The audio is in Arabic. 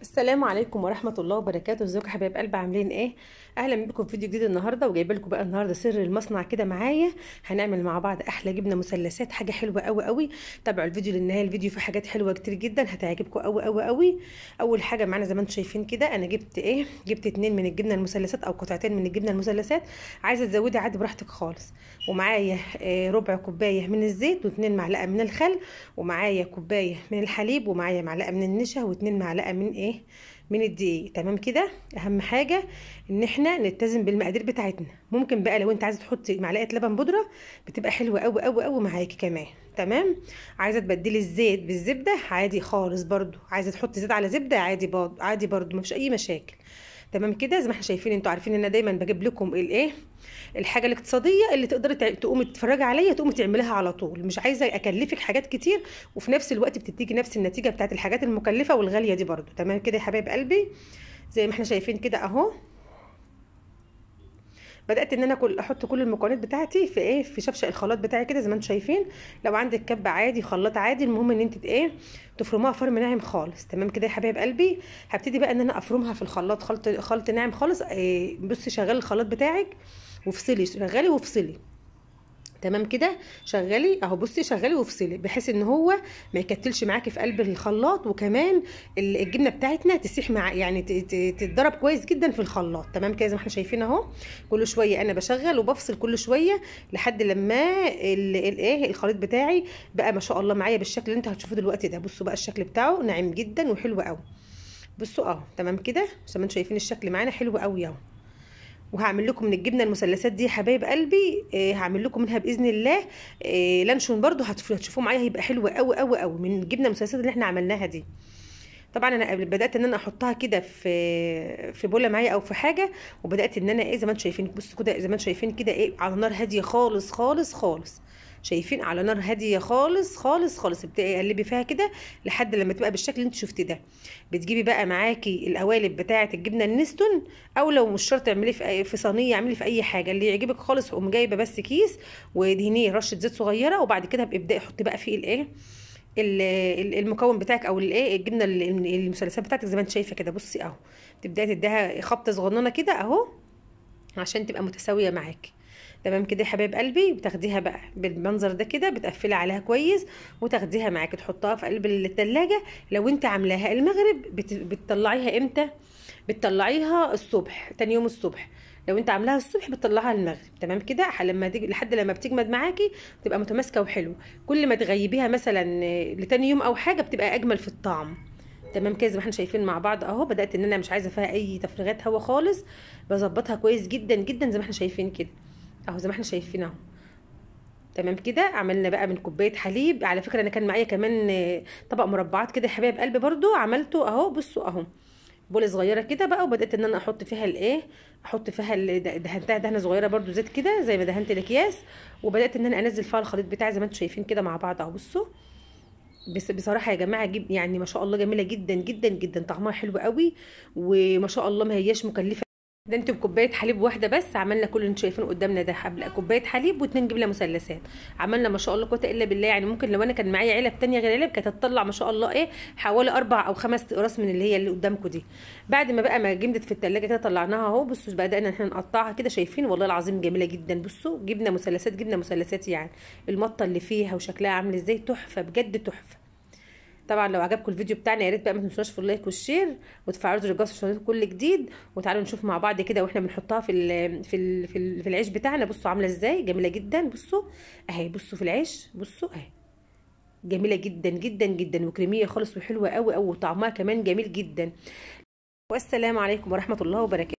السلام عليكم ورحمه الله وبركاته. ازيكم يا حبايب قلب، عاملين ايه؟ اهلا بكم في فيديو جديد النهارده، وجايبه لكم بقى النهارده سر المصنع كده معايا. هنعمل مع بعض احلى جبنه مثلثات، حاجه حلوه قوي قوي. تابعوا الفيديو للنهايه، الفيديو فيه حاجات حلوه كتير جدا هتعجبكم قوي قوي قوي. اول حاجه معانا زي ما انتم شايفين كده، انا جبت 2 من الجبنه المثلثات او قطعتين من الجبنه المثلثات. عايزه تزودي عادي براحتك خالص. ومعايا ربع كوبايه من الزيت، و2 معلقه من الخل، ومعايا كوبايه من الحليب، ومعايا معلقه من النشا، و2 معلقه من الدقيق. تمام كده. اهم حاجه ان احنا نلتزم بالمقادير بتاعتنا. ممكن بقى لو انت عايزه تحطي معلقه لبن بودره بتبقى حلوه قوي قوي قوي معاكي كمان. تمام. عايزه تبدلي الزيت بالزبده عادي خالص برضو، عايزه تحطي زيت على زبده عادي برضو مفيش اي مشاكل. تمام كده. زي ما احنا شايفين، انتوا عارفين ان انا دايما بجيب لكم الحاجه الاقتصاديه اللي تقدري تقومي تتفرجي عليا تقومي تعمليها على طول. مش عايزه اكلفك حاجات كتير وفي نفس الوقت بتديكي نفس النتيجه بتاعت الحاجات المكلفه والغاليه دي برضو. تمام كده يا حبايب قلبي. زي ما احنا شايفين كده اهو، بدات ان انا احط كل المكونات بتاعتي في شفشق الخلاط بتاعي كده زي ما انتم شايفين. لو عندك كب عادي، خلاط عادي، المهم ان انت تفرموها فرم ناعم خالص. تمام كده يا حبايب قلبي. هبتدي بقى ان انا افرمها في الخلاط خلط ناعم خالص. بصي، شغلي الخلاط بتاعك وافصلي، شغلي وافصلي. تمام كده. شغلي اهو، بصي شغلي وافصلي بحيث ان هو ما يكتلش معاكي في قلب الخلاط، وكمان الجبنه بتاعتنا تسيح مع يعني تتضرب كويس جدا في الخلاط. تمام كده زي ما احنا شايفين اهو. كل شويه انا بشغل وبفصل كل شويه لحد لما الخليط بتاعي بقى ما شاء الله معايا بالشكل اللي انتوا هتشوفوه دلوقتي ده. بصوا بقى الشكل بتاعه ناعم جدا وحلو قوي. بصوا اهو. تمام كده زي ما انتوا شايفين الشكل معانا حلو قوي اهو. وهعمل لكم من الجبنه المثلثات دي يا حبايب قلبي، هعمل لكم منها باذن الله لانشون برضو هتشوفوه معايا، هيبقى حلو قوي قوي قوي من الجبنه المثلثات اللي احنا عملناها دي. طبعا انا بدات ان انا احطها كده في بوله معايا او في حاجه، وبدات ان انا زي ما انتم شايفين. بصوا كده زي ما انتم شايفين كده على نار هاديه خالص خالص خالص. شايفين؟ على نار هاديه خالص خالص خالص. بتقلبي فيها كده لحد لما تبقى بالشكل اللي انت شفتيه ده. بتجيبي بقى معاكي القوالب بتاعه الجبنه النستون، او لو مش شرط تعمليه في صينيه، اعملي في اي حاجه اللي يعجبك خالص. قوم جايبه بس كيس ودهنيه رشه زيت صغيره، وبعد كده ابداي حطي بقى فيه المكون بتاعك او الجبنه المثلثات بتاعتك زي ما انت شايفه كده. بصي اهو، تبداي تديها خبطه صغننه كده اهو عشان تبقى متساويه معاكي. تمام كده يا حبايب قلبي. بتاخديها بقى بالمنظر ده كده، بتقفلي عليها كويس وتاخديها معاكي تحطها في قلب التلاجة. لو انت عاملاها المغرب بتطلعيها امتى؟ بتطلعيها الصبح، تاني يوم الصبح. لو انت عاملاها الصبح بتطلعها المغرب. تمام كده. لما تيجي لحد لما بتجمد معاكي تبقى متماسكه وحلوه. كل ما تغيبيها مثلا لتاني يوم او حاجه بتبقى اجمل في الطعم. تمام كده زي ما احنا شايفين مع بعض اهو. بدات ان انا مش عايزه فيها اي تفريغات هوا خالص، بظبطها كويس جدا جدا زي ما احنا شايفين كده اهو. زي ما احنا شايفين اهو. تمام كده. عملنا بقى من كوبايه حليب. على فكره انا كان معايا كمان طبق مربعات كده يا حبايب قلبي برضو عملته اهو. بصوا اهو، بوله صغيره كده بقى، وبدات ان انا احط فيها احط فيها دهنتها دهنه صغيره برضو زيت كده زي ما دهنت الاكياس. وبدات ان انا انزل فيها الخليط بتاعي زي ما انتم شايفين كده مع بعض اهو. بصوا، بس بصراحه يا جماعه يعني ما شاء الله جميله جدا جدا جدا، طعمها حلو قوي وما شاء الله ما هياش مكلفه. ده انتوا بكوبايه حليب واحده بس عملنا كل اللي انتوا شايفينه قدامنا ده. كوبايه حليب و2 جبنه مثلثات عملنا ما شاء الله قوه الا بالله. يعني ممكن لو انا كان معايا علب تانية غير علب كانت هتطلع ما شاء الله حوالي 4 أو 5 اقراص من اللي قدامكم دي. بعد ما بقى ما جمدت في التلاجة كده طلعناها اهو. بصوا بدانا احنا نقطعها كده. شايفين؟ والله العظيم جميله جدا. بصوا، جبنه مثلثات جبنه مثلثات، يعني المطه اللي فيها وشكلها عامل ازاي، تحفه بجد تحفه. طبعا لو عجبكم الفيديو بتاعنا يا ريت بقى ما تنسوناش في اللايك والشير وتفعلوا زر الجرس عشان يوصلكم كل جديد. وتعالوا نشوف مع بعض كده واحنا بنحطها في العيش بتاعنا. بصوا عامله ازاي جميله جدا. بصوا اهي، بصوا في العيش، بصوا اهي جميله جدا جدا جدا وكريميه خالص وحلوه قوي قوي وطعمها كمان جميل جدا. والسلام عليكم ورحمه الله وبركاته.